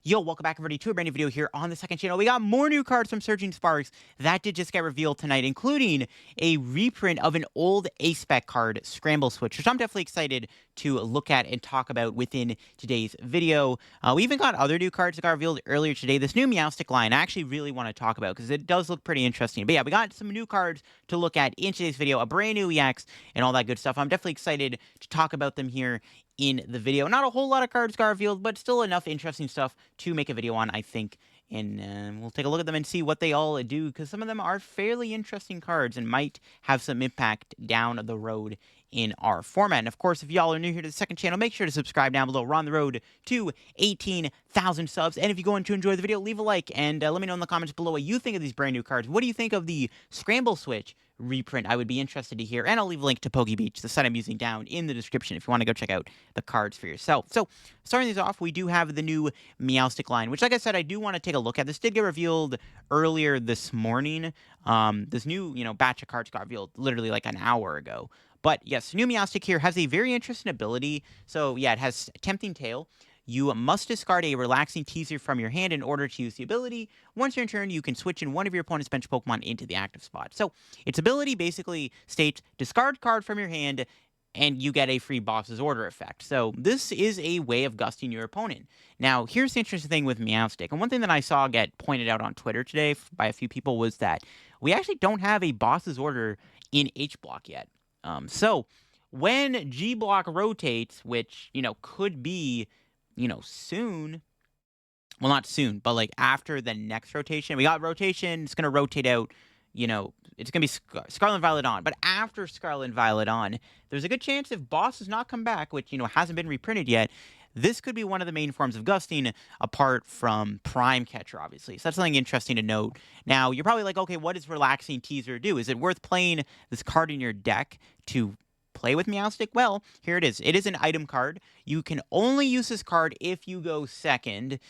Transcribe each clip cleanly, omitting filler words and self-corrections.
Yo, welcome back everybody to a brand new video here on the second channel. We got more new cards from Surging Sparks that did just get revealed tonight, including a reprint of an old SPEC card, Scramble Switch, which I'm definitely excited to look at and talk about within today's video. We even got other new cards that got revealed earlier today. This new Meowstic line I actually really want to talk about because it does look pretty interesting. But yeah, we got some new cards to look at in today's video, a brand new EX and all that good stuff. I'm definitely excited to talk about them here in the video. Not a whole lot of cards got revealed, but still enough interesting stuff to make a video on, I think. And we'll take a look at them and see what they all do, because some of them are fairly interesting cards and might have some impact down the road in our format. And of course, if y'all are new here to the second channel, make sure to subscribe down below. We're on the road to 18,000 subs. And if you're going to enjoy the video, leave a like and let me know in the comments below what you think of these brand new cards. What do you think of the Scramble Switch reprint? I would be interested to hear, and I'll leave a link to Poke Beach, the site I'm using, down in the description if you want to go check out the cards for yourself. So, starting these off, we do have the new Meowstic line, which, like I said, I do want to take a look at. This did get revealed earlier this morning. This new, batch of cards got revealed literally like an hour ago. But yes, new Meowstic here has a very interesting ability. So yeah, it has Tempting Tail. You must discard a relaxing teaser from your hand in order to use the ability. Once you're in turn, you can switch in one of your opponent's bench Pokemon into the active spot. So its ability basically states discard card from your hand and you get a free boss's order effect. So this is a way of gusting your opponent. Now, here's the interesting thing with Meowstic. And one thing that I saw get pointed out on Twitter today by a few people was that we actually don't have a boss's order in H-Block yet. So when G-Block rotates, which, could be soon. Well, not soon, but like after the next rotation. We got rotation. It's going to rotate out, it's going to be Scarlet and Violet on. But after Scarlet and Violet on, there's a good chance if Boss does not come back, which, hasn't been reprinted yet, this could be one of the main forms of gusting apart from Prime Catcher, obviously. So that's something interesting to note. Now, you're probably like, okay, what does Relaxing Teaser do? Is it worth playing this card in your deck to play with Meowstic? Well, here it is. It is an item card. You can only use this card if you go second,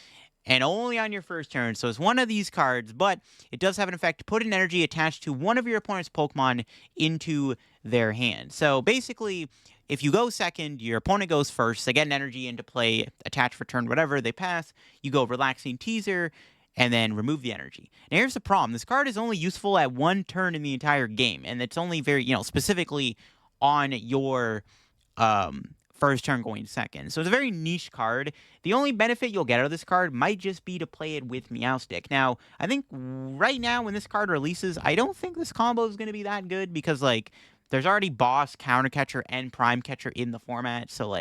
and only on your first turn. So it's one of these cards, but it does have an effect to put an energy attached to one of your opponent's Pokemon into their hand. So basically, if you go second, your opponent goes first. They get an energy into play, attach for turn, whatever, they pass. You go Relaxing Teaser, and then remove the energy. Now, here's the problem. This card is only useful at one turn in the entire game, and it's only very, specifically on your first turn going second. So it's a very niche card. The only benefit you'll get out of this card might just be to play it with Meowstic. Now, I think right now when this card releases, I don't think this combo is going to be that good because, there's already Boss, Counter Catcher, and Prime Catcher in the format. So,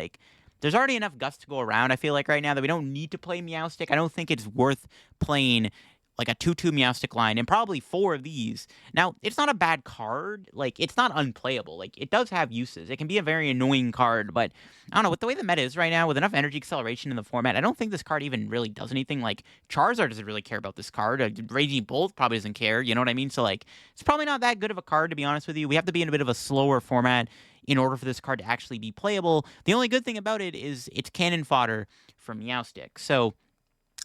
there's already enough Gust to go around, I feel like, right now, that we don't need to play Meowstic. I don't think it's worth playing like a 2-2 Meowstic line, and probably 4 of these. Now, it's not a bad card. It's not unplayable. It does have uses. It can be a very annoying card, but I don't know, with the way the meta is right now, with enough energy acceleration in the format, I don't think this card even really does anything. Charizard doesn't really care about this card. Raging Bolt probably doesn't care, you know what I mean? So, it's probably not that good of a card, to be honest with you. We have to be in a bit of a slower format in order for this card to actually be playable. The only good thing about it is it's cannon fodder for Meowstic. So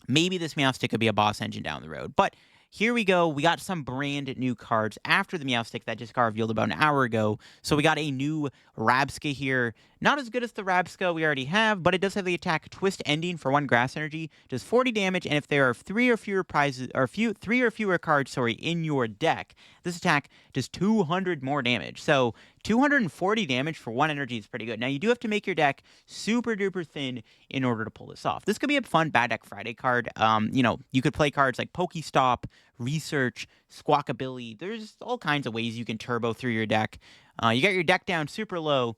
maybe this Meowstic could be a boss engine down the road. But here we go. We got some brand new cards after the Meowstic that just got revealed about an hour ago. So we got a new Rabsca here. Not as good as the Rabsca we already have, but it does have the attack Twist Ending for 1 grass energy. Does 40 damage, and if there are 3 or fewer cards, in your deck, this attack does 200 more damage. So 240 damage for 1 energy is pretty good. Now, you do have to make your deck super duper thin in order to pull this off. This could be a fun Bad Deck Friday card. You could play cards like Pokestop, Research, Squawkabilly. There's all kinds of ways you can turbo through your deck. You got your deck down super low,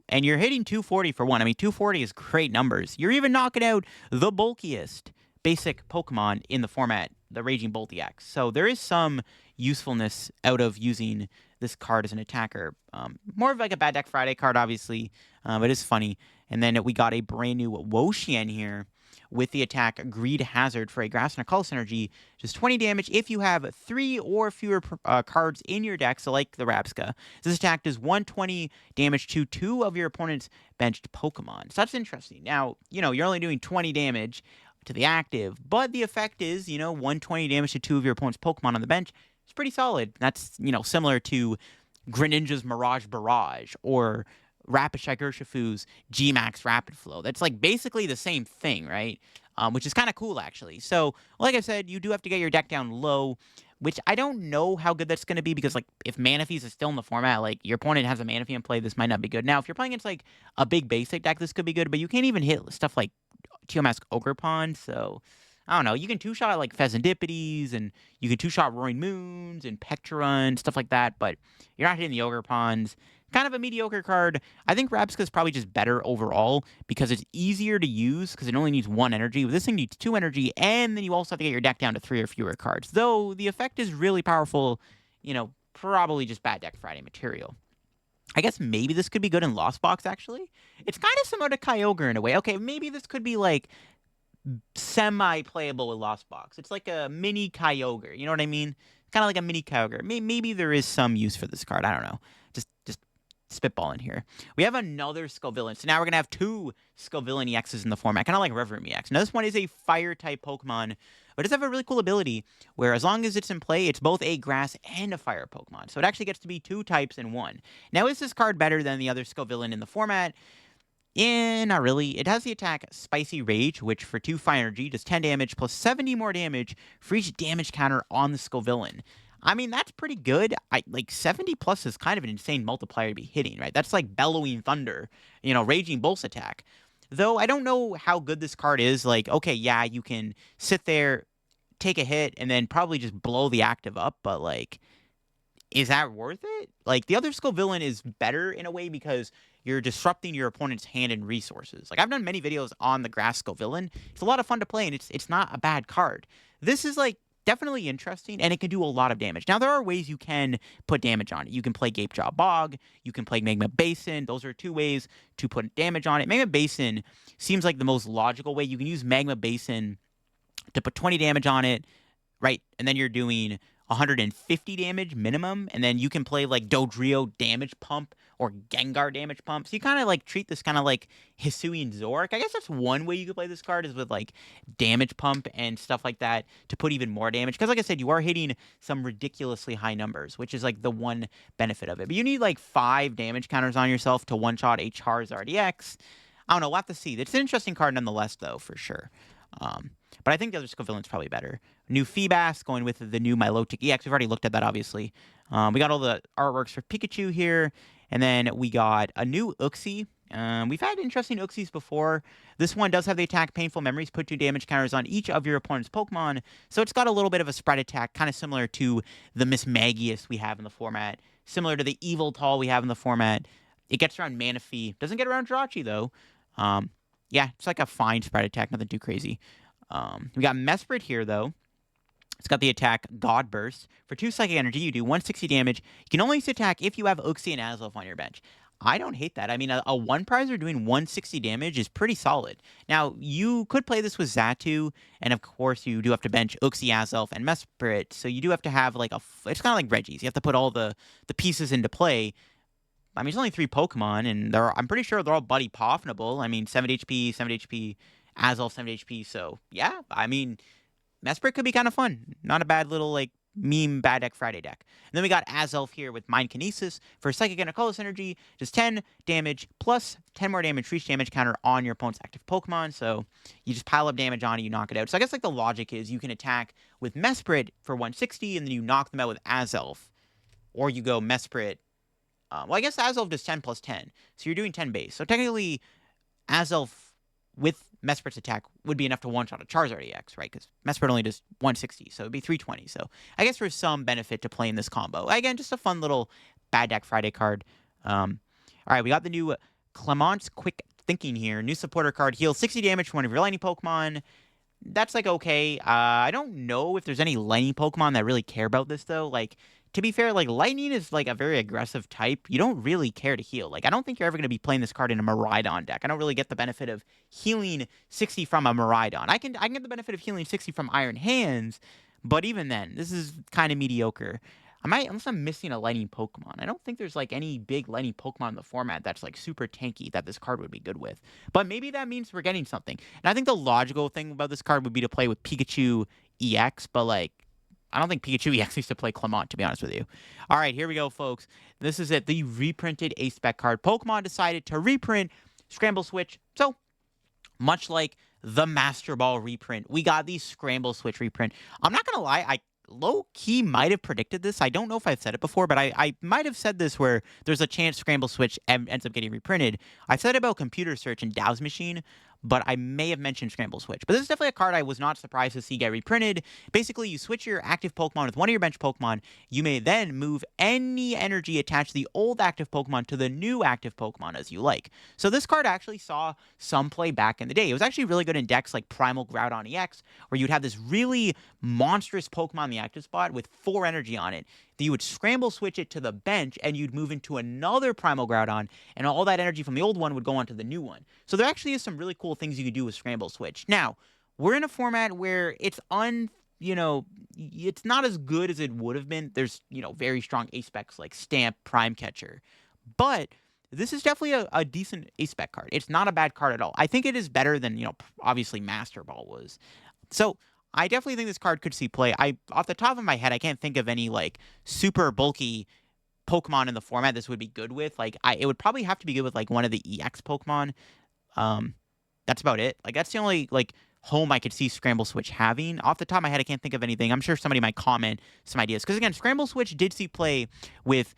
and you're hitting 240 for 1. I mean, 240 is great numbers. You're even knocking out the bulkiest basic Pokemon in the format, the Raging Bolt EX. So there is some usefulness out of using this card as an attacker. More of like a Bad Deck Friday card, obviously, but it's funny. And then we got a brand new Wo-Chien here with the attack Greed Hazard for a Grass and a Colorless energy. Just 20 damage if you have 3 or fewer cards in your deck, so like the Rabsca. This attack does 120 damage to 2 of your opponent's benched Pokemon. So that's interesting. Now, you're only doing 20 damage to the active, but the effect is, 120 damage to 2 of your opponent's Pokemon on the bench. It's pretty solid. That's, similar to Greninja's Mirage Barrage or Rapid Strike Urshifu's G-Max Rapid Flow. That's basically the same thing, right? which is kind of cool, actually. So, like I said, you do have to get your deck down low, which I don't know how good that's going to be because, like, if Manaphy's is still in the format, like, your opponent has a Manaphy in play, this might not be good. Now, if you're playing against, like, a big basic deck, this could be good, but you can't even hit stuff like TMS Ogre Pond, so I don't know. You can two-shot like Pheasantipides, and you can two-shot Roaring Moons and Pectora and stuff like that, but you're not hitting the Ogre Ponds. Kind of a mediocre card. I think Rabsca is probably just better overall because it's easier to use because it only needs 1 energy. This thing needs 2 energy, and then you also have to get your deck down to 3 or fewer cards. Though the effect is really powerful, probably just bad deck Friday material. I guess maybe this could be good in Lost Box, actually. It's kind of similar to Kyogre in a way. Okay, maybe this could be, like, semi-playable with Lost Box. It's like a mini Kyogre, you know what I mean? Kind of like a mini Kyogre. Maybe there is some use for this card. I don't know. Just spitballing here. We have another Scovillain. So now we're going to have 2 Scovillain EXs in the format, kind of like Reverend EX. Now this one is a Fire-type Pokemon, but it does have a really cool ability where as long as it's in play, it's both a Grass and a Fire Pokemon. So it actually gets to be 2 types in one. Now is this card better than the other Scovillain in the format? Yeah, not really. It has the attack Spicy Rage, which for 2 fire energy does 10 damage plus 70 more damage for each damage counter on the Scovillain. I mean, that's pretty good. Like 70 plus is kind of an insane multiplier to be hitting, right? That's like Bellowing Thunder, Raging Bolts attack. Though I don't know how good this card is. Like, okay, yeah, you can sit there, take a hit, and then probably just blow the active up, but like, is that worth it? Like, the other Scovillain is better in a way because you're disrupting your opponent's hand and resources. Like, I've done many videos on the Grass Scovillain. It's a lot of fun to play, and it's not a bad card. This is, like, definitely interesting, and it can do a lot of damage. Now, there are ways you can put damage on it. You can play Gapejaw Bog. You can play Magma Basin. Those are 2 ways to put damage on it. Magma Basin seems like the most logical way. You can use Magma Basin to put 20 damage on it, right? And then you're doing 150 damage minimum, and then you can play like Dodrio damage pump or Gengar damage pump. So you kind of like treat this kind of like Hisuian Zoroark. I guess that's one way you could play this card is with like damage pump and stuff like that to put even more damage. Because like I said, you are hitting some ridiculously high numbers, which is like the one benefit of it. But you need like 5 damage counters on yourself to one-shot a Charizard EX. I don't know, we'll have to see. It's an interesting card nonetheless, though, for sure. But I think the other Scovillain's probably better. New Feebas going with the new Milotic EX. We've already looked at that, obviously. We got all the artworks for Pikachu here. And then we got a new Uxie. We've had interesting Uxies before. This one does have the attack Painful Memories. Put 2 damage counters on each of your opponent's Pokemon. So it's got a little bit of a spread attack, kind of similar to the Mismagius we have in the format. Similar to the Evil Tall we have in the format. It gets around Manaphy. Doesn't get around Jirachi, though. Yeah, it's like a fine spread attack, nothing too crazy. We got Mesprit here, though. It's got the attack God Burst. For 2 psychic energy, you do 160 damage. You can only use attack if you have Uxie and Azelf on your bench. I don't hate that. I mean, a 1-prizer doing 160 damage is pretty solid. Now, you could play this with Xatu, and of course, you do have to bench Uxie, Azelf, and Mesprit, so you do have to have, like, it's kind of like Reggie's. You have to put all the pieces into play. I mean, it's only 3 Pokemon, and I'm pretty sure they're all Buddy Pofnable. I mean, 7 HP, 7 HP, Azelf, 7 HP, so, yeah, I mean, Mesprit could be kind of fun. Not a bad little, like, meme bad deck Friday deck. And then we got Azelf here with Mind Kinesis for Psychic and Colorless Energy. Just 10 damage plus 10 more damage for each damage counter on your opponent's active Pokemon. So you just pile up damage on it, you knock it out. So I guess like the logic is you can attack with Mesprit for 160 and then you knock them out with Azelf. Or you go Mesprit. Well, I guess Azelf does 10 plus 10. So you're doing 10 base. So technically Azelf with Mesprit's attack would be enough to one-shot a Charizard EX, right? Because Mesprit only does 160, so it'd be 320. So I guess there's some benefit to playing this combo. Again, just a fun little bad deck Friday card. All right, we got the new Clemont's Quick Thinking here. New supporter card. Heals 60 damage for one of your lightning Pokemon. That's, like, okay. I don't know if there's any lightning Pokemon that really care about this, though. Like, to be fair, like, lightning is, like, a very aggressive type. You don't really care to heal. Like, I don't think you're ever going to be playing this card in a Miraidon deck. I don't really get the benefit of healing 60 from a Miraidon. I can get the benefit of healing 60 from Iron Hands, but even then, this is kind of mediocre. Unless I'm missing a lightning Pokemon. I don't think there's, like, any big lightning Pokemon in the format that's, like, super tanky that this card would be good with. But maybe that means we're getting something. And I think the logical thing about this card would be to play with Pikachu EX, but, like, I don't think Pikachu EX needs to play Clemont, to be honest with you. All right, here we go, folks. This is it, the reprinted SPEC card. Pokemon decided to reprint Scramble Switch. So, much like the Master Ball reprint, we got the Scramble Switch reprint. I'm not going to lie, I low-key might have predicted this. I don't know if I've said it before, but I might have said this where there's a chance Scramble Switch ends up getting reprinted. I said about Computer Search and Dow's Machine, but I may have mentioned Scramble Switch. But this is definitely a card I was not surprised to see get reprinted. Basically, you switch your active Pokemon with one of your bench Pokemon. You may then move any energy attached to the old active Pokemon to the new active Pokemon as you like. So this card actually saw some play back in the day. It was actually really good in decks like Primal Groudon EX, where you'd have this really monstrous Pokemon in the active spot with 4 energy on it. You would Scramble Switch it to the bench, and you'd move into another Primal Groudon, and all that energy from the old one would go onto the new one. So there actually is some really cool things you could do with Scramble Switch. Now, we're in a format where it's it's not as good as it would have been. There's, very strong A-specs like Stamp, Prime Catcher. But this is definitely a decent A-spec card. It's not a bad card at all. I think it is better than, obviously Master Ball was. So I definitely think this card could see play. Off the top of my head, I can't think of any, super bulky Pokemon in the format this would be good with. It would probably have to be good with, one of the EX Pokemon. That's about it. That's the only, home I could see Scramble Switch having. Off the top of my head, I can't think of anything. I'm sure somebody might comment some ideas. Because, again, Scramble Switch did see play with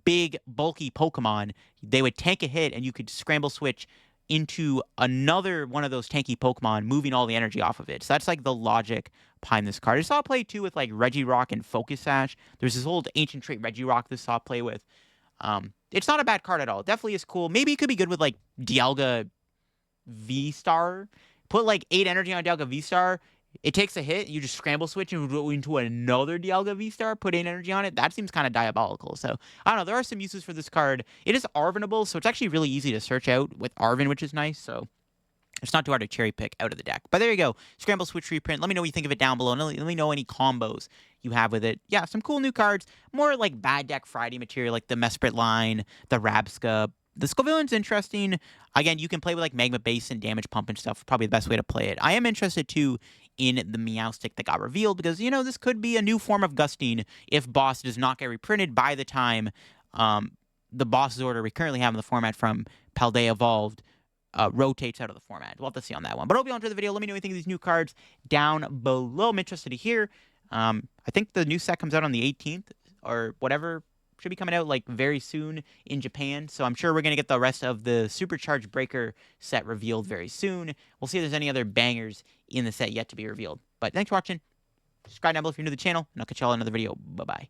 big, bulky Pokemon. They would tank a hit, and you could Scramble Switch into another one of those tanky Pokemon, moving all the energy off of it. So that's the logic behind this card. I saw it play too with Regirock and Focus Sash. There's this old ancient trait Regirock this saw play with. It's not a bad card at all. It definitely is cool. Maybe it could be good with Dialga V-Star. Put 8 energy on Dialga V-Star. It takes a hit, you just Scramble Switch and go into another Dialga V-Star, put 8 energy on it. That seems kind of diabolical. So, I don't know. There are some uses for this card. It is Arvinable, so it's actually really easy to search out with Arvin, which is nice. So, it's not too hard to cherry pick out of the deck. But there you go. Scramble Switch reprint. Let me know what you think of it down below. And let me know any combos you have with it. Yeah, some cool new cards. More bad deck Friday material, like the Mesprit line, the Rabsca. The Scovillain's interesting. Again, you can play with Magma Base and Damage Pump and stuff. Probably the best way to play it. I am interested too in the Meowstic that got revealed because, this could be a new form of Gusting if Boss does not get reprinted by the time the Boss's Order we currently have in the format from Paldea Evolved rotates out of the format. We'll have to see on that one. But I hope you all enjoyed the video. Let me know what you think of these new cards down below. I'm interested to hear. I think the new set comes out on the 18th or whatever. Should be coming out very soon in Japan. So I'm sure we're going to get the rest of the Supercharged Breaker set revealed very soon. We'll see if there's any other bangers in the set yet to be revealed. But thanks for watching. Subscribe down below if you're new to the channel, and I'll catch you all in another video. Bye-bye.